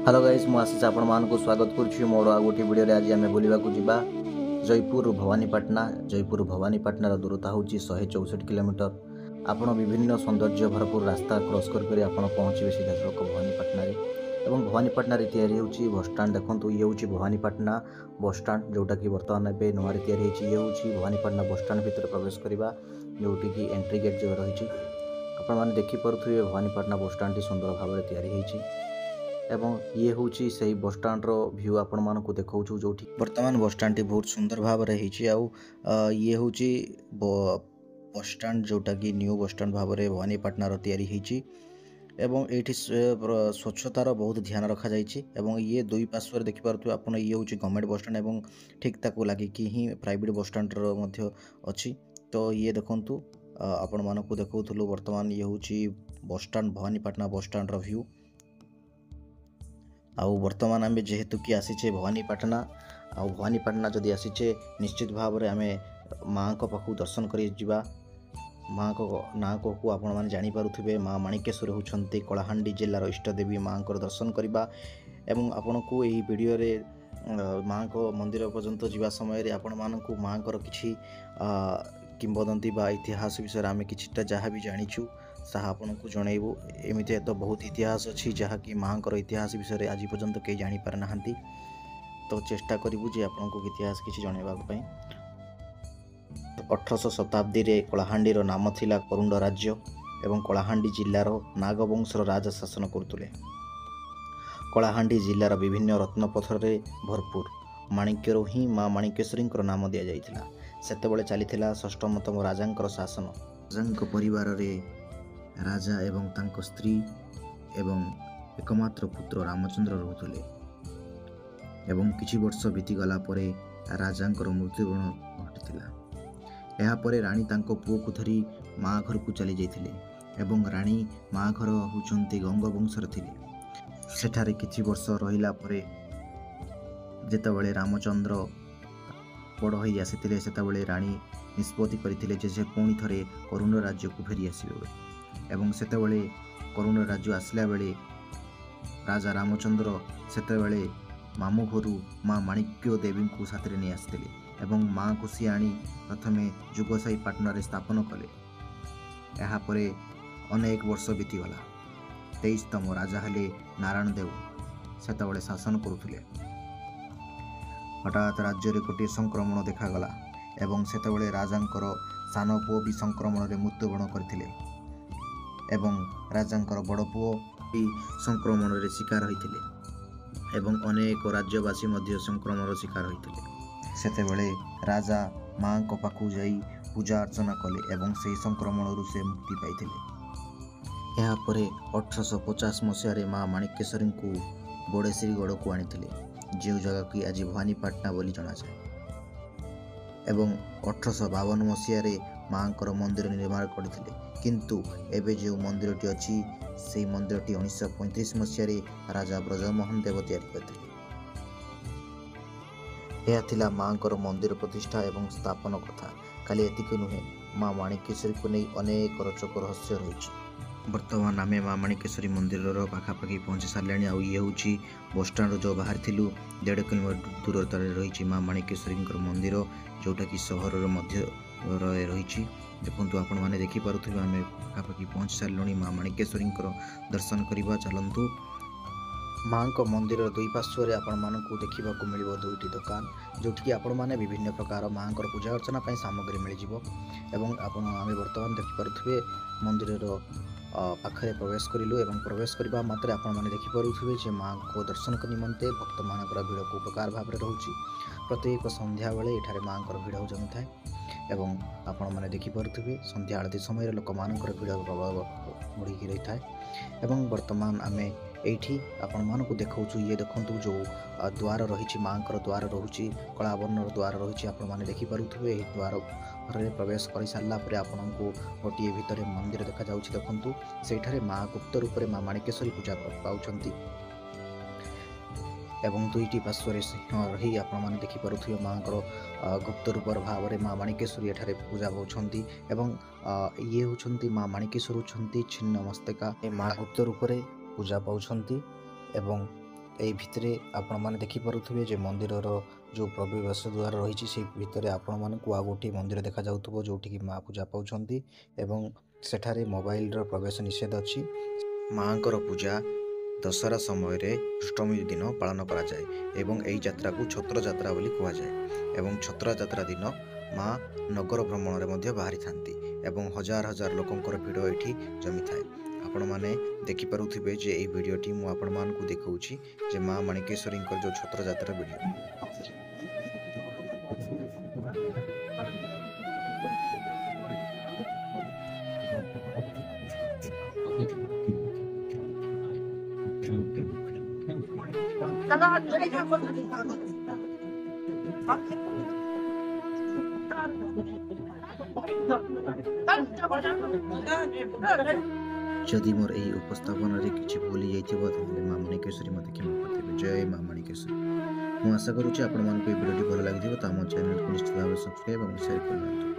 Hello guys मु आशीष आपण मानक स्वागत करुच्ची मोर आ गोटे वीडियो आज आम बुलवाक जा जयपुर भवानीपाटना। जयपुर भवानीपाटनार दूरता हूँ 164 किलोमीटर। आपण विभिन्न सौंदर्य भरपूर रास्ता क्रॉस कर आपण पहुँचे सीधा सड़क भवानीपाटना एवं भवानीपाटना तैयारी होची बसस्टाण। देखो ये हूँ भवानीपाटना बसस्टाण जोटा कि बर्तमान ए नुआ तैयारी ये हूँ भवानीपाटना बसस्टाण भितर प्रवेश करवा जोटि कि एंट्री गेट जो रही आपण मैंने देखिपे भवानीपाटना बसस्टाण सुंदर भाव में तैयारी एवं ये हूँ से बसस्टाण भ्यू आपण मानक देखा जो बर्तमान बसस्टाण बहुत सुंदर भाव में ये हूँ बसस्टाण जोटा कि न्यू बसस्टाण भाव में भवानीपाटनार तैयारी होती एवं ये स्वच्छतार बहुत ध्यान रखा जाइए। ये दुई पार्श्व देखिपे आप ये हूँ गवर्नमेंट बसस्टाण एवं ठीक ताकू लगिकी ही प्राइवेट बसस्टाण अच्छी। तो ये देखु आपण मानक देखु बर्तमान ये हूँ बसस्टाण भवानीपाटना बसस्टाण व्यू आउ बर्तमान आम जेहेतु कि आसीचे भवानीपाटना आउ भवानीपाटना जदि आसीचे निश्चित भाव में आम माँ को पाखु दर्शन कर माँ को ना को आपण मैंने जानीपे माँ माणिकेश्वरी होती कलाहांडी जिलार इष्टदेवी माँ को दर्शन करवा एवं आपण को यही वीडियो रे माँ को मंदिर पर्यंत जावा समय आपण मानक माँ को किसी किंबदंती बा इतिहास विषय आम किछिटा जहाँ भी जानीचु साहा आपन को जनइबू। एमती तो बहुत इतिहास अच्छी जहाँकि माँ को इतिहास विषय आज पर्यंत कई जापर ना तो चेष्टा करूँ जे आपन को इतिहास किसी जनवाई। 1800 शताब्दी रे कलाहांडीर नाम थिला करुंड राज्य एवं कलाहांडी जिलार नागवंशर राजा शासन करते। कलाहांडी जिलार विभिन्न रत्नपथर रे भरपूर माणिक्यर ही माँ माणिकेश्वरी नाम दि जाइथिला। सेतेबेले चलीथिला षष्ठमतम राजांकर शासन। राजांक परिवार रे राजा एवं तांको स्त्री एवं एकमात्र पुत्र रामचंद्र रोते एवं किछि वर्ष बीतीगला परे राजांकर मृत्युवरण घटिथिला। एहा परे रानी तांको पुओ को धरी माँ घर को चली जाइथिले एवं रानी माँ घर होचंती गंगवंशर थिले। सेठारे किछि वर्ष रहिला परे जेतेबेले रामचंद्र बड़ होई आसीथिले सेतेबेले रानी निष्पत्ति करथिले जे पुणी थरे करुण राज्य को फेरी आसीबे एवं सेतेबेले करुण राज्य आसला बेले राजा रामचंद्र सेतेबेले मामू घरू माँ माणिक्य देवी को साथरे नहीं आसते एवं माँ को सी आनी प्रथमे जुगसाई पाटना स्थापन कले। यहाँ परे अनेक वर्ष बीतीगला। 23तम राजा हेले नारायण देव सेतेबेले शासन करुथिले। हठात राज्य रे गोटे संक्रमण देखागला एवं सेतेबेले राजांकर सान पुओ भी संक्रमण रे मृत्युवरण करथिले एवं राजांकर बड़ पुओ भी संक्रमण रे शिकार होइथिले एवं अनेक राज्यवासी मध्य संक्रमण शिकार होइथिले। सेतेबेले राजा माँ को पाखु जाई पूजा अर्चना कले एवं से संक्रमण से मुक्ति पाइथिले। यहाँ परे 1850 मसीह माँ माणिकेश्वरी को बड़ेश्वरीगढ़ को आनिथिले जो जगह की आज भवानीपाटना बोली जना जाए एवं 1852 मसीह माँ को मंदिर निर्माण करथिले किंतु एबे जो मंदिरटी अच्छी से मंदिरटी 1935 मसीह राजा ब्रजमोहन देव तैयारी करथिले। यह थिला माँ को मंदिर प्रतिष्ठा एवं स्थापन कथा। खाली एतिक नुहे माँ माणिकेश्वरी को नहीं अनेक रोचक रहस्य रही। बर्तमान आम माँ माणिकेश्वरी मंदिर पाखापाखि पहुँची सारे आउ ये हूँ बसस्टाण जो बाहर थिलु 1.5 किलोमीटर दूरतार रही माँ माणिकेश्वरी मंदिर जोटा कि सहर मध्य रही। देखो आपण मैंने देखिपे आम पाखापाखि पहुँची सारे माँ माणिकेश्वरी दर्शन करवा चलतु। माँ को मंदिर दुई पार्श्व आपण मानक देखा मिल दुईटी दुकान जोटि आपण मैंने विभिन्न प्रकार माँ को पूजा अर्चना सामग्री मिल एवं आपण आम बर्तमान देखिपे मंदिर पाखे प्रवेश करूँ एवं प्रवेश करने मात्र आपण मैंने देखिपे जे माँ को दर्शन निमंते भक्त मानकर भिड़ को उपकार भाव में रोचे। प्रत्येक संध्या बेले एठारे माँ को भिड़ जमी थाए एवं आपण मैंने देखिपे संध्या आरती समय लोक मानकर भिड़ प्रभाव बढ़ी रही थाए एवं बर्तमान आम एठी आपण मानक देखौछु ये देखंतु जो द्वार रही माँ को द्वार रोचे कला वर्णर द्वार रही आपण मैंने देखिपे यही द्वार घर प्रवेश कर सारा पर आपण को गोटे भितर मंदिर देखा जाउछि। देखंतु सेठारे माँ गुप्त रूप में माँ माणिकेश्वरी पूजा पाउछंती एवं दुईटी पार्श्व रही आपण मैंने देखिपे माँ को गुप्त रूप भाव में माँ माणिकेश्वरी एठारे पूजा पाउछंती एवं ये होछंती माँ माणिकेश्वरी होछंती छिन्न मस्तका माँ गुप्त रूप पूजा पाउछंती एवं এই ভিତରେ ଆପଣମାନେ ଦେଖିପାରୁଥିବେ ଯେ ମନ୍ଦିରର ଯେଉଁ ପ୍ରବେଶ ଦ୍ୱାର ରହିଛି ସେଇ ଭିତରେ ଆପଣମାନଙ୍କୁ ଆଉ ଗୋଟିଏ ମନ୍ଦିର ଦେଖାଯାଉଥିବ ଯେଉଁଠିକି ମା ପୂଜା ପାଉଛନ୍ତି ଏବଂ ସେଠାରେ ମୋବାଇଲର ପ୍ରବେଶ ନିଷେଧ ଅଛି। ମାଙ୍କର ପୂଜା ଦଶହରା ସମୟରେ ଅଷ୍ଟମୀ ଦିନ ପାଳନ କରାଯାଏ ଏବଂ ଏହି ଯାତ୍ରାକୁ ଛତ୍ର ଯାତ୍ରା ବୋଲି କୁହାଯାଏ ଏବଂ ଛତ୍ର ଯାତ୍ରା ଦିନ ମା ନଗର ଭ୍ରମଣରେ ମଧ୍ୟ ବାହାରିଥାନ୍ତି ଏବଂ ହଜାର ହଜାର ଲୋକଙ୍କର ଭିଡ଼ ଏଠି ଜମିଥାଏ। ଆପଣମାନେ ଦେଖିପାରୁଥିବେ ଯେ ଏହି ଭିଡ଼ିଓଟି ମୁଁ ଆପଣମାନଙ୍କୁ ଦେଖାଉଛି ଯେ ମା ମାଣିକେଶ୍ୱରୀଙ୍କର ଯେଉଁ ଛତ୍ର ଯାତ୍ରା ଭିଡ଼ିଓ। ଯଦି ମୋର ଏହି ଉପସ୍ଥାପନାରେ କିଛି ଭୁଲ ହେଇଯାଇଥିବ ତାହେଲେ ମା ମାଣିକେଶ୍ୱରୀ ମୋତେ କ୍ଷମା କରିଦେବେ। ଜୟ ମା ମାଣିକେଶ୍ୱରୀ। ମୁଁ ଆଶା କରୁଛି ଆପଣମାନଙ୍କୁ ଏହି ଭିଡ଼ିଓଟି ଭଲ ଲାଗିଥିବ ତ ଆମ ଚ୍ୟାନେଲକୁ ନିଶ୍ଚିତ ଭାବରେ ସବସ୍କ୍ରାଇବ୍ ଏବଂ ସେୟାର କରିଦିଅନ୍ତୁ।